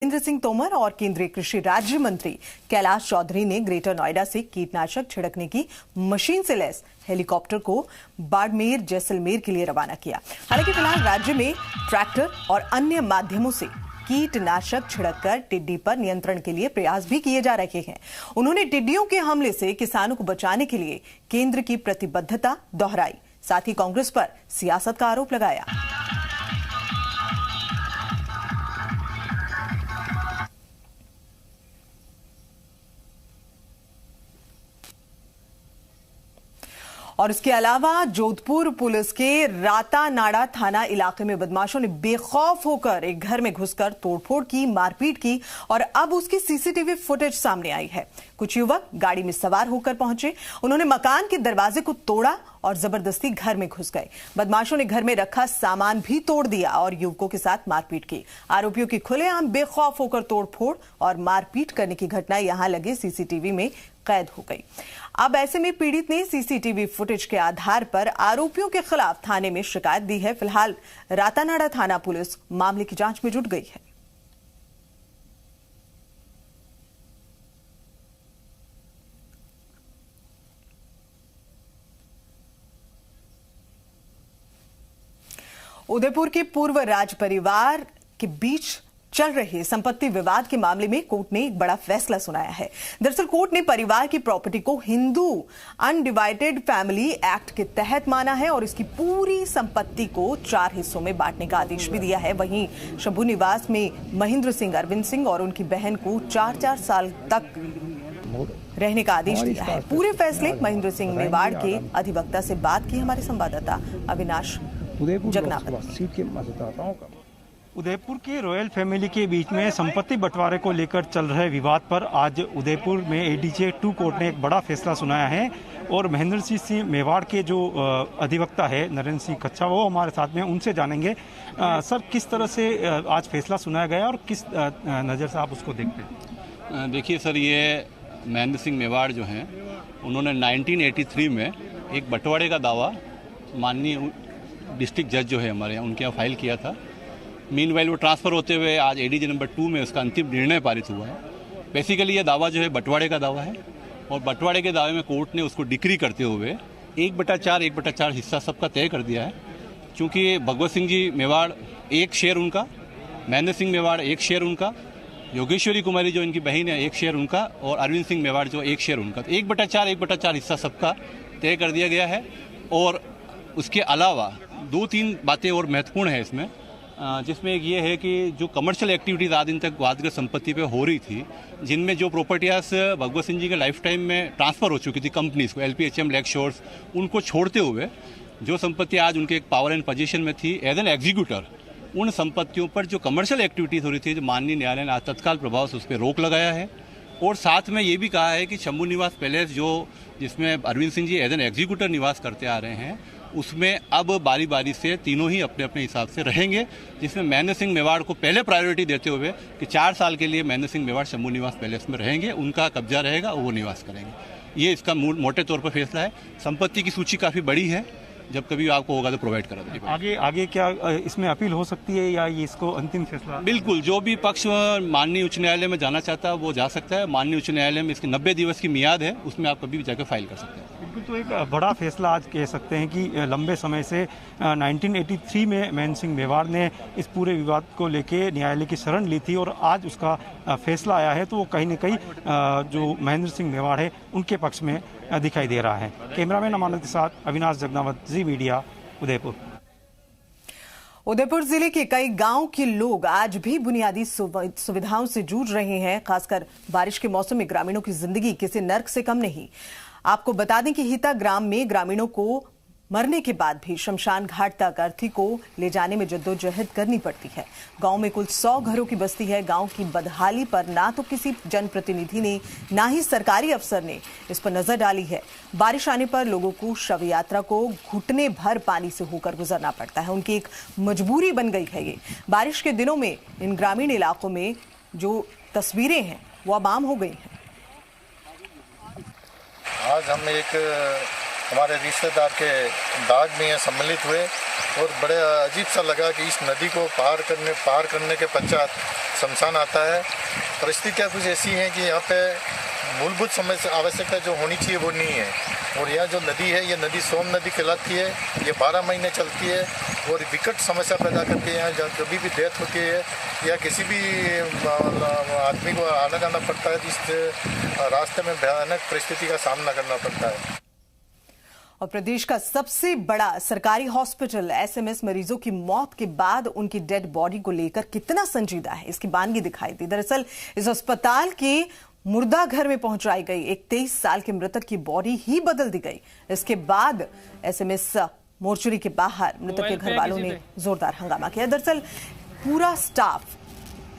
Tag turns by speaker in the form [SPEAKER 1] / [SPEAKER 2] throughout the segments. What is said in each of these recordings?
[SPEAKER 1] नरेंद्र सिंह तोमर और केंद्रीय कृषि राज्य मंत्री कैलाश चौधरी ने ग्रेटर नोएडा से कीटनाशक छिड़कने की मशीन से लैस हेलीकॉप्टर को बाड़मेर जैसलमेर के लिए रवाना किया। हालांकि फिलहाल राज्य में ट्रैक्टर और अन्य माध्यमों से कीटनाशक छिड़ककर टिड्डी पर नियंत्रण के लिए प्रयास भी किए जा रहे हैं। उन्होंने टिड्डियों के हमले से किसानों को बचाने के लिए केंद्र की प्रतिबद्धता दोहराई, साथ ही कांग्रेस पर सियासत का आरोप लगाया। और इसके अलावा जोधपुर पुलिस के रातानाड़ा थाना इलाके में बदमाशों ने बेखौफ होकर एक घर में घुसकर तोड़फोड़ की, मारपीट की और अब उसकी सीसीटीवी फुटेज सामने आई है। कुछ युवक गाड़ी में सवार होकर पहुंचे, उन्होंने मकान के दरवाजे को तोड़ा और जबरदस्ती घर में घुस गए। बदमाशों ने घर में रखा सामान भी तोड़ दिया और युवकों के साथ मारपीट की। आरोपियों की खुलेआम बेखौफ होकर तोड़फोड़ और मारपीट करने की घटना यहां लगे सीसीटीवी में कैद हो गई। अब ऐसे में पीड़ित ने सीसीटीवी फुटेज के आधार पर आरोपियों के खिलाफ थाने में शिकायत दी है। फिलहाल रातानाड़ा थाना पुलिस मामले की जांच में जुट गई है। उदयपुर के पूर्व राज परिवार के बीच चल रहे संपत्ति विवाद के मामले में कोर्ट ने एक बड़ा फैसला सुनाया है। दरअसल कोर्ट ने परिवार की प्रॉपर्टी को हिंदू अनडिवाइडेड फैमिली एक्ट के तहत माना है और इसकी पूरी संपत्ति को 4 हिस्सों में बांटने का आदेश भी दिया है। वहीं शंभू निवास में महेंद्र सिंह, अरविंद सिंह और उनकी बहन को 4-4 साल तक रहने का आदेश दिया है। पूरे फैसले महेंद्र सिंह मेवाड़ के अधिवक्ता से बात की हमारे संवाददाता अविनाश जगनावत।
[SPEAKER 2] उदयपुर की रॉयल फैमिली के बीच में संपत्ति बंटवारे को लेकर चल रहे विवाद पर आज उदयपुर में एडीजे 2 कोर्ट ने एक बड़ा फैसला सुनाया है और महेंद्र सिंह मेवाड़ के जो अधिवक्ता है नरेंद्र सिंह कच्छा, वो हमारे साथ में, उनसे जानेंगे। सर, किस तरह से आज फैसला सुनाया गया और किस नज़र से आप उसको देखते हैं?
[SPEAKER 3] देखिए सर, ये महेंद्र सिंह मेवाड़ जो हैं, उन्होंने 1983 में एक बंटवारे का दावा माननीय डिस्ट्रिक्ट जज जो है हमारे यहाँ, उनके यहाँ फाइल किया था। मीनवाइल वो ट्रांसफ़र होते हुए आज एडीजे नंबर 2 में उसका अंतिम निर्णय पारित हुआ है। बेसिकली ये दावा जो है बंटवारे का दावा है और बंटवारे के दावे में कोर्ट ने उसको डिक्री करते हुए 1/4 हिस्सा सबका तय कर दिया है। क्योंकि भगवत सिंह जी मेवाड़ 1 शेयर उनका, महेंद्र सिंह मेवाड़ 1 शेयर उनका, योगेश्वरी कुमारी जो इनकी बहन है 1 शेयर उनका और अरविंद सिंह मेवाड़ जो 1 शेयर उनका, तो 1/4 हिस्सा सबका तय कर दिया गया है। और उसके अलावा 2-3 बातें और महत्वपूर्ण है इसमें, जिसमें एक ये है कि जो कमर्शियल एक्टिविटीज़ आज दिन तक वादग्रस्त संपत्ति पे हो रही थी, जिनमें जो प्रॉपर्टीज भगवत सिंह जी के लाइफ टाइम में ट्रांसफ़र हो चुकी थी कंपनीज को, LPHM, लेक शोर्स, उनको छोड़ते हुए जो संपत्ति आज उनके एक पावर एंड पोजीशन में थी एज एन एग्जीक्यूटर, उन संपत्तियों पर जो कमर्शियल एक्टिविटीज़ हो रही थी, जो माननीय न्यायालय ने आज तत्काल प्रभाव से उस पर रोक लगाया है। और साथ में ये भी कहा है कि शंभू निवास पैलेस जिसमें Arvind Singh ji as an executor निवास करते आ रहे हैं, उसमें अब बारी बारी से तीनों ही अपने अपने हिसाब से रहेंगे, जिसमें महेंद्र सिंह मेवाड़ को पहले प्रायोरिटी देते हुए कि 4 साल के लिए महेंद्र सिंह मेवाड़ शंभू निवास पैलेस में रहेंगे, उनका कब्जा रहेगा, वो निवास करेंगे। ये इसका मोटे तौर पर फैसला है। संपत्ति की सूची काफ़ी बड़ी है, जब कभी आपको होगा तो प्रोवाइड करा देंगे।
[SPEAKER 2] आगे क्या इसमें अपील हो सकती है या ये इसको अंतिम फैसला?
[SPEAKER 3] बिल्कुल, जो भी पक्ष माननीय उच्च न्यायालय में जाना चाहता है वो जा सकता है। माननीय उच्च न्यायालय में इसकी 90 दिवस की मियाद है, उसमें आप कभी भी जाकर फाइल कर सकते हैं।
[SPEAKER 2] बिल्कुल, तो एक बड़ा फैसला आज कह सकते हैं कि लंबे समय से 1983 में महेंद्र सिंह मेवाड़ ने इस पूरे विवाद को लेके न्यायालय की शरण ली थी और आज उसका फैसला आया है, तो वो कहीं न कहीं जो महेंद्र सिंह मेवाड़ है उनके पक्ष में दिखाई दे रहा है। कैमरामैन अमानत के साथ अविनाश जगनावत, जी मीडिया, उदयपुर।
[SPEAKER 1] उदयपुर जिले के कई गांव के लोग आज भी बुनियादी सुविधाओं से जूझ रहे हैं। खासकर बारिश के मौसम में ग्रामीणों की जिंदगी किसी नर्क से कम नहीं। आपको बता दें कि हिता ग्राम में ग्रामीणों को मरने के बाद भी शमशान घाट तक अर्थी को ले जाने में जद्दोजहद करनी पड़ती है। गांव में कुल 100 घरों की बस्ती है। गांव की बदहाली पर ना तो किसी जनप्रतिनिधि ने, ना ही सरकारी अफसर ने इस पर नजर डाली है। बारिश आने पर लोगों को शव यात्रा को घुटने भर पानी से होकर गुजरना पड़ता है। उनकी एक मजबूरी बन गई है ये। बारिश के दिनों में इन ग्रामीण इलाकों में जो तस्वीरें हैं वो अब आम हो गई हैं।
[SPEAKER 4] आज हम एक हमारे रिश्तेदार के दाग में सम्मिलित हुए और बड़े अजीब सा लगा कि इस नदी को पार करने के पश्चात शमशान आता है। परिस्थितियाँ कुछ ऐसी हैं कि यहाँ पे मूलभूत समस्या आवश्यकता जो होनी चाहिए वो नहीं है। और यहाँ जो नदी है, ये नदी सोम नदी कहलाती है, ये 12 महीने चलती है और विकट समस्या पैदा करके यहाँ कभी भी डेथ होती है या किसी भी आदमी को आना जाना पड़ता है, इस रास्ते में भयानक परिस्थिति का सामना करना पड़ता है।
[SPEAKER 1] और प्रदेश का सबसे बड़ा सरकारी हॉस्पिटल एसएमएस मरीजों की मौत के बाद उनकी डेड बॉडी को लेकर कितना संजीदा है, इसकी बानगी दिखाई दी। दरअसल इस अस्पताल के मुर्दा घर में पहुंचाई गई एक 23 साल के मृतक की बॉडी ही बदल दी गई। इसके बाद एसएमएस मोर्चरी के बाहर मृतक के घर वालों ने जोरदार हंगामा किया। दरअसल पूरा स्टाफ,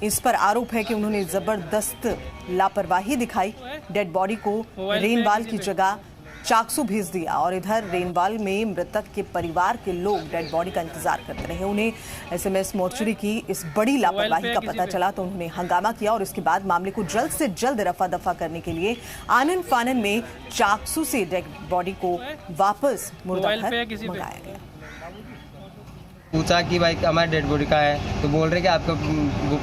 [SPEAKER 1] इस पर आरोप है कि उन्होंने जबरदस्त लापरवाही दिखाई, डेड बॉडी को रेनवाल की जगह चाकसू भेज दिया और इधर रेनवाल में मृतक के परिवार के लोग डेड बॉडी का इंतजार करते रहे। उन्हें एसएमएस मोर्चरी की इस बड़ी लापरवाही का पता चला तो उन्होंने हंगामा किया और इसके बाद मामले को जल्द से जल्द रफा दफा करने के लिए आनन फानन में चाकसू से डेड बॉडी को वापस मुर्दाघर मंगाया गया।
[SPEAKER 5] पूछा कि भाई हमारी डेड बॉडी का है, तो बोल रहे कि आपका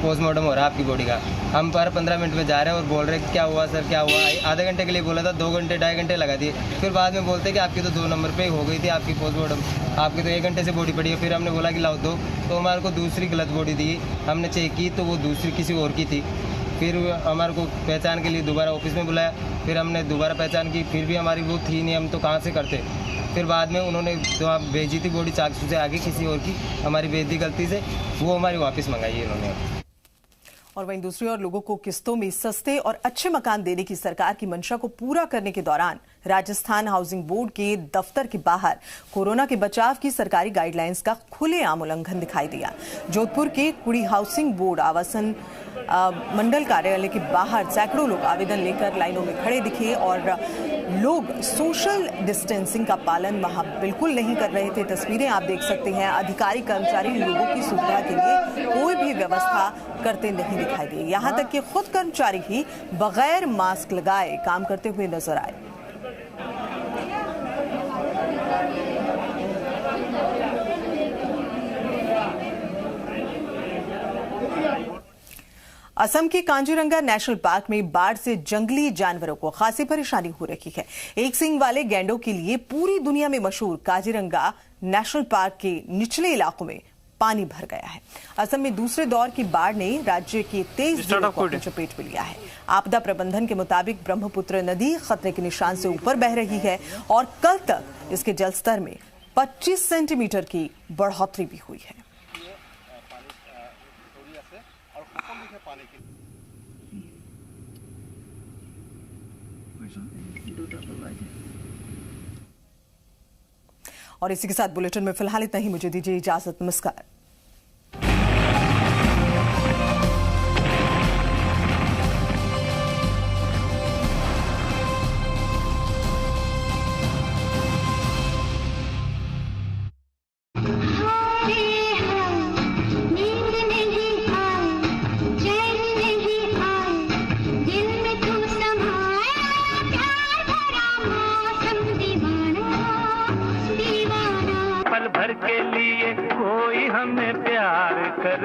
[SPEAKER 5] पोस्टमार्टम हो रहा है आपकी बॉडी का। हम पर 15 मिनट में जा रहे हैं और बोल रहे कि क्या हुआ सर क्या हुआ। आधे घंटे के लिए बोला था, 2 घंटे 2.5 घंटे लगा दिए। फिर बाद में बोलते कि आपकी तो 2 नंबर पे हो गई थी आपकी पोस्टमार्टम, आपकी तो 1 घंटे से बॉडी पड़ी है। फिर हमने बोला कि लाओ दो, तो हमारे को दूसरी गलत बॉडी दी। हमने चेक की तो वो दूसरी किसी और की थी। फिर हमारे को पहचान के लिए दोबारा ऑफिस में बुलाया, फिर हमने दोबारा पहचान की, फिर भी हमारी वो थी नहीं, हम तो कहाँ से करते। फिर बाद में उन्होंने जो आप भेजी थी बॉडी चाकसू से आगे किसी और की, हमारी बेइज्जती गलती से, वो हमारी वापस मंगाई है इन्होंने।
[SPEAKER 1] और वहीं दूसरी ओर लोगों को किस्तों में सस्ते और अच्छे मकान देने की सरकार की मंशा को पूरा करने के दौरान राजस्थान हाउसिंग बोर्ड के दफ्तर के बाहर कोरोना के बचाव की सरकारी गाइडलाइंस का खुलेआम उल्लंघन दिखाई दिया। जोधपुर के कुड़ी हाउसिंग बोर्ड आवासन मंडल कार्यालय के बाहर सैकड़ों लोग आवेदन लेकर लाइनों में खड़े दिखे और लोग सोशल डिस्टेंसिंग का पालन वहां बिल्कुल नहीं कर रहे थे। तस्वीरें आप देख सकते हैं। अधिकारी कर्मचारी लोगों की सुविधा के लिए कोई भी व्यवस्था करते नहीं दिखाई दिए। यहां तक कि खुद कर्मचारी ही बगैर मास्क लगाए काम करते हुए नजर आए। असम के कांजीरंगा नेशनल पार्क में बाढ़ से जंगली जानवरों को खासी परेशानी हो रही है। एक सींग वाले गैंडों के लिए पूरी दुनिया में मशहूर काजीरंगा नेशनल पार्क के निचले इलाकों में पानी भर गया है। असम में दूसरे दौर की बाढ़ ने राज्य के 23 जिलों को अपनी चपेट में लिया है। आपदा प्रबंधन के मुताबिक ब्रह्मपुत्र नदी खतरे के निशान से ऊपर बह रही है और कल तक इसके जलस्तर में 25 सेंटीमीटर की बढ़ोतरी भी हुई है। और इसी के साथ बुलेटिन में फिलहाल इतना ही। मुझे दीजिए इजाजत। नमस्कार।
[SPEAKER 6] भर के लिए कोई हमें प्यार कर